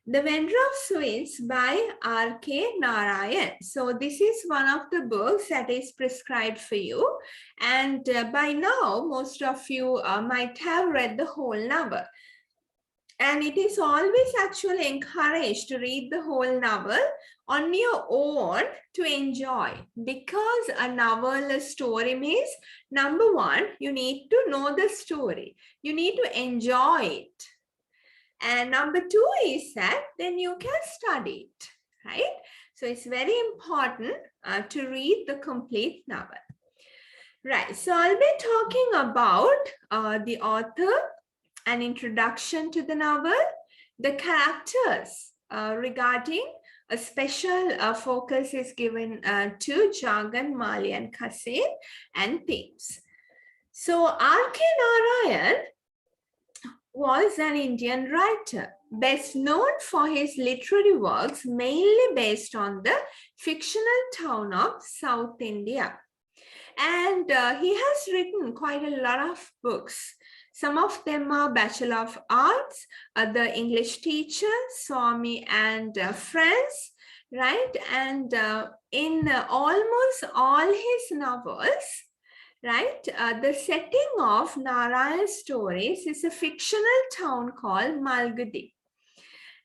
The Vendor of Sweets by R.K. Narayan. So this is one of the books that is prescribed for you. And by now, most of you might have read the whole novel. And it is always actually encouraged to read the whole novel on your own to enjoy. Because a novel, a story means, number one, you need to know the story. You need to enjoy it. And number two is that then you can study it, right? So it's very important to read the complete novel. Right, so I'll be talking about the author, an introduction to the novel, the characters regarding a special focus is given to Jagan, Mali, and Kasim, and themes. So R.K. Narayan was an Indian writer, best known for his literary works mainly based on the fictional town of South India. And he has written quite a lot of books. Some of them are Bachelor of Arts, The English Teacher, Swami and Friends, right? And in almost all his novels, right, the setting of Narayan's stories is a fictional town called Malgudi.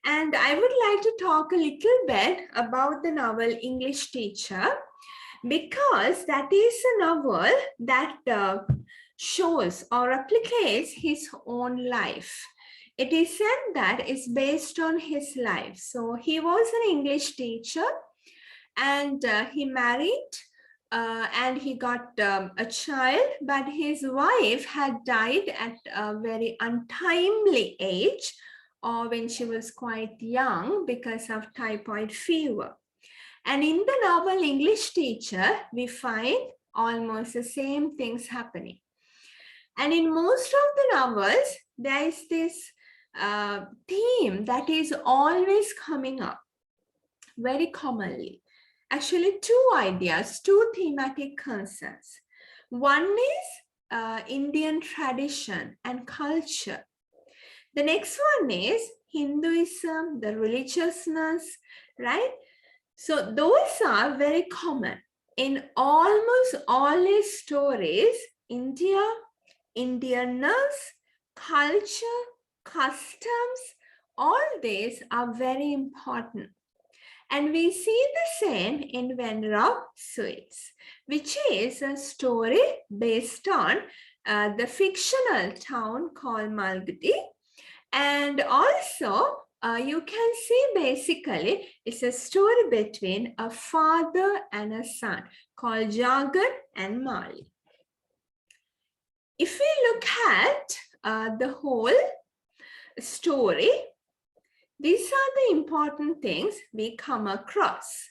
And I would like to talk a little bit about the novel English Teacher, because that is a novel that shows or replicates his own life. It is said that it's based on his life. So he was an English teacher and he married and he got a child, but his wife had died at a very untimely age or when she was quite young because of typhoid fever. And in the novel English Teacher, we find almost the same things happening. And in most of the novels, there is this theme that is always coming up very commonly. Actually, two ideas, two thematic concerns. One is Indian tradition and culture. The next one is Hinduism, the religiousness, right? So those are very common in almost all his stories. India, Indianness, culture, customs, all these are very important. And we see the same in Vendor of Sweets, which is a story based on the fictional town called Malgudi. And also, you can see basically it's a story between a father and a son called Jagan and Mali. If we look at the whole story, these are the important things we come across.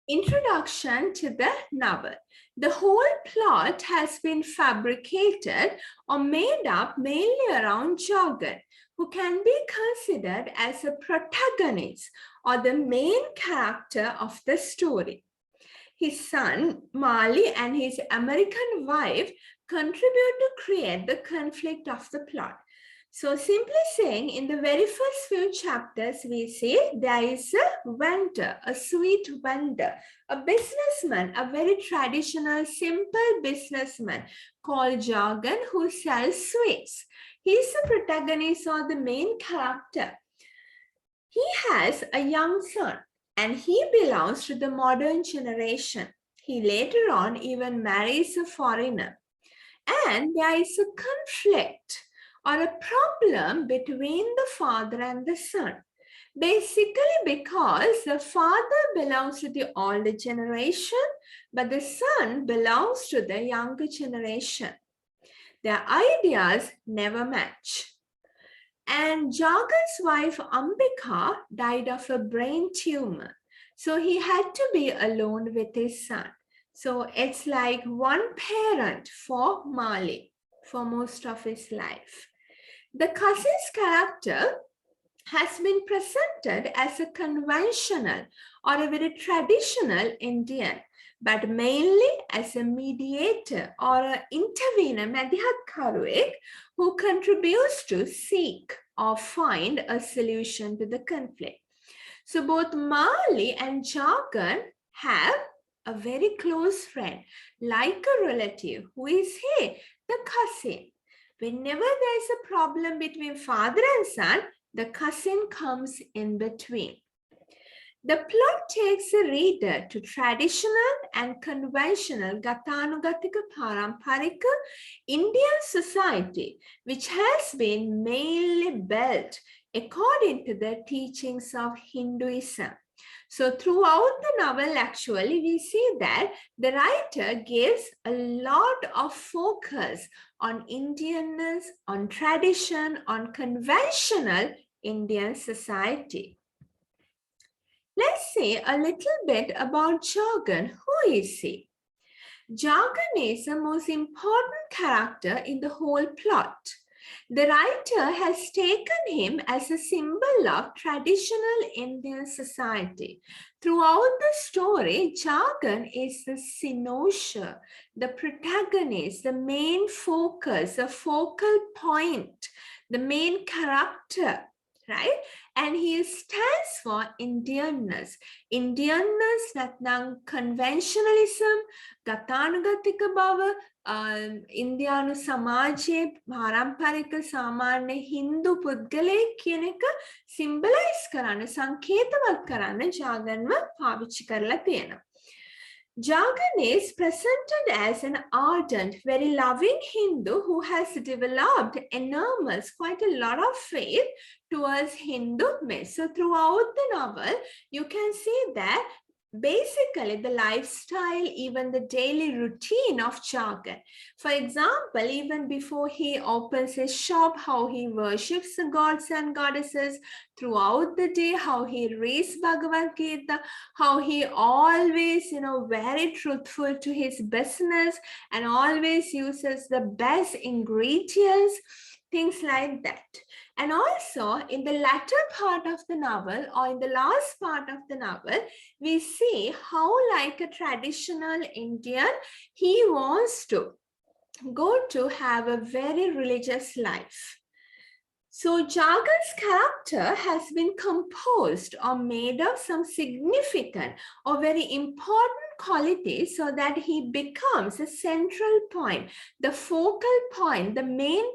Introduction to the novel. The whole plot has been fabricated or made up mainly around Jagan, who can be considered as a protagonist or the main character of the story. His son, Mali, and his American wife contribute to create the conflict of the plot. So simply saying, in the very first few chapters, we see there is a vendor, a sweet vendor, a businessman, a very traditional, simple businessman called Jagan who sells sweets. He's the protagonist or the main character. He has a young son and he belongs to the modern generation. He later on even marries a foreigner. And there is a conflict or a problem between the father and the son. Basically because the father belongs to the older generation, but the son belongs to the younger generation. Their ideas never match. And Jagan's wife Ambika died of a brain tumor. So he had to be alone with his son. So it's like one parent for Mali for most of his life. The cousin's character has been presented as a conventional or a very traditional Indian, but mainly as a mediator or an intervener, මැදිහත්කරුවෙක්, who contributes to seek or find a solution to the conflict. So both Marley and Jargon have a very close friend, like a relative, who is here, the cousin. Whenever there is a problem between father and son, the cousin comes in between. The plot takes the reader to traditional and conventional Gatanugatika Paramparika Indian society, which has been mainly built according to the teachings of Hinduism. So throughout the novel, actually, we see that the writer gives a lot of focus on Indianness, on tradition, on conventional Indian society. Let's see a little bit about Jargon. Who is he? Jargon is the most important character in the whole plot. The writer has taken him as a symbol of traditional Indian society. Throughout the story, Jargon is the cynosure, the protagonist, the main focus, the focal point, the main character, right? And he stands for Indianness. Indianness, නැත්නම් conventionalism, ගතානුගතික බව, ඉන්දියානු සමාජයේ පාරම්පරික සාමාන්‍ය හින්දු පුද්ගලයෙක් කියන එක සිම්බලයිස් කරන්න, සංකේතවත් කරන්න ජාගන්ව පාවිච්චි කරලා තියෙනවා. Jargon is presented as an ardent, very loving Hindu who has developed enormous, quite a lot of faith towards Hindu myths. So throughout the novel, you can see that basically the lifestyle, even the daily routine of Jargon. For example, even before he opens his shop, how he worships the gods and goddesses throughout the day, how he reads Bhagavad Gita, how he always, very truthful to his business and always uses the best ingredients, things like that. And also in the latter part of the novel or in the last part of the novel, we see how like a traditional Indian, he wants to go to have a very religious life. So Jargon's character has been composed or made of some significant or very important qualities so that he becomes a central point, the focal point, the main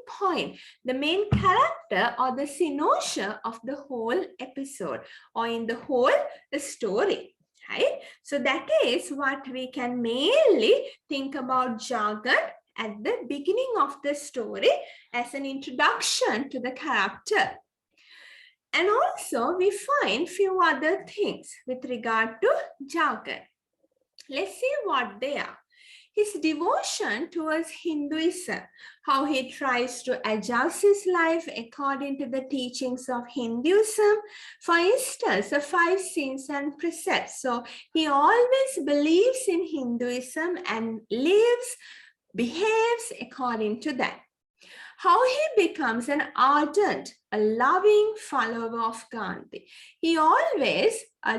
character or the cynosure of the whole episode or in the whole story, right? So that is what we can mainly think about Jargon at the beginning of the story as an introduction to the character. And also we find few other things with regard to Jargon. Let's see what they are. His devotion towards Hinduism, how he tries to adjust his life according to the teachings of Hinduism. For instance, the 5 sins and precepts. So he always believes in Hinduism and behaves according to that. How he becomes an ardent, a loving follower of Gandhi. He always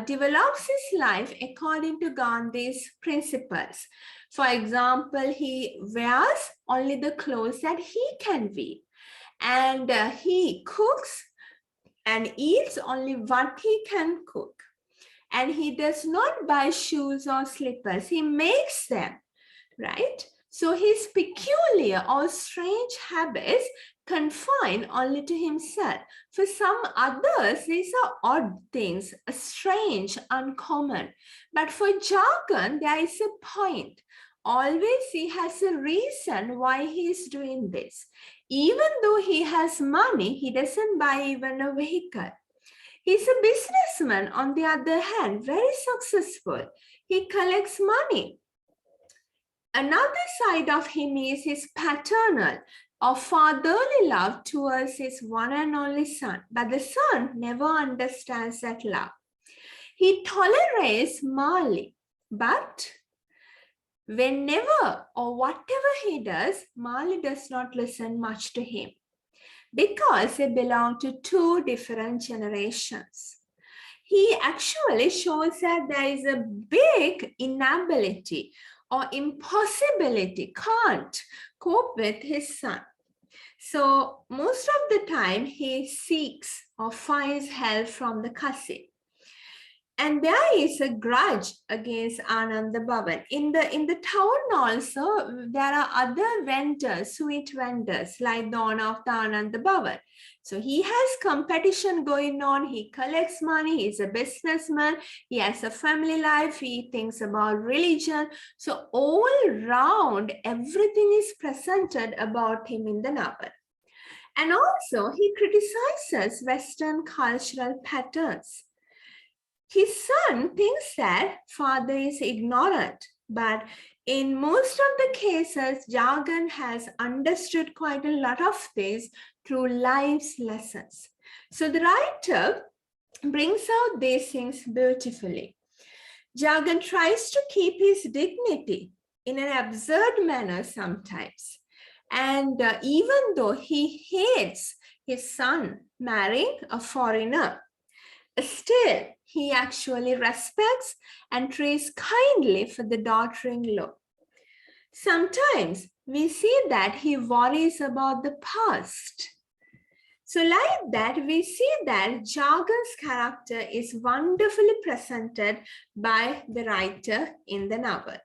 develops his life according to Gandhi's principles. For example, he wears only the clothes that he can wear. And he cooks and eats only what he can cook. And he does not buy shoes or slippers. He makes them, right? So his peculiar or strange habits confine only to himself. For some others, these are odd things, strange, uncommon. But for Jargon, there is a point. Always he has a reason why he is doing this. Even though he has money, he doesn't buy even a vehicle. He's a businessman, on the other hand, very successful. He collects money. Another side of him is his paternal or fatherly love towards his one and only son, but the son never understands that love. He tolerates Marley, but whenever or whatever he does, Marley does not listen much to him because they belong to 2 different generations. he actually shows that there is a big inability or impossibility, can't cope with his son. So most of the time he seeks or finds help from the cousin. And there is a grudge against Ananda Bhavan. In the town also, there are other vendors, sweet vendors, like the owner of the Ananda Bhavan. So he has competition going on. He collects money. He's a businessman. He has a family life. He thinks about religion. So all round, everything is presented about him in the novel. And also, he criticizes Western cultural patterns. His son thinks that father is ignorant, but in most of the cases, Jagan has understood quite a lot of things through life's lessons. So the writer brings out these things beautifully. Jagan tries to keep his dignity in an absurd manner sometimes. And even though he hates his son marrying a foreigner, still, he actually respects and treats kindly for the daughter-in-law. Sometimes we see that he worries about the past. So like that, we see that Jagan's character is wonderfully presented by the writer in the novel.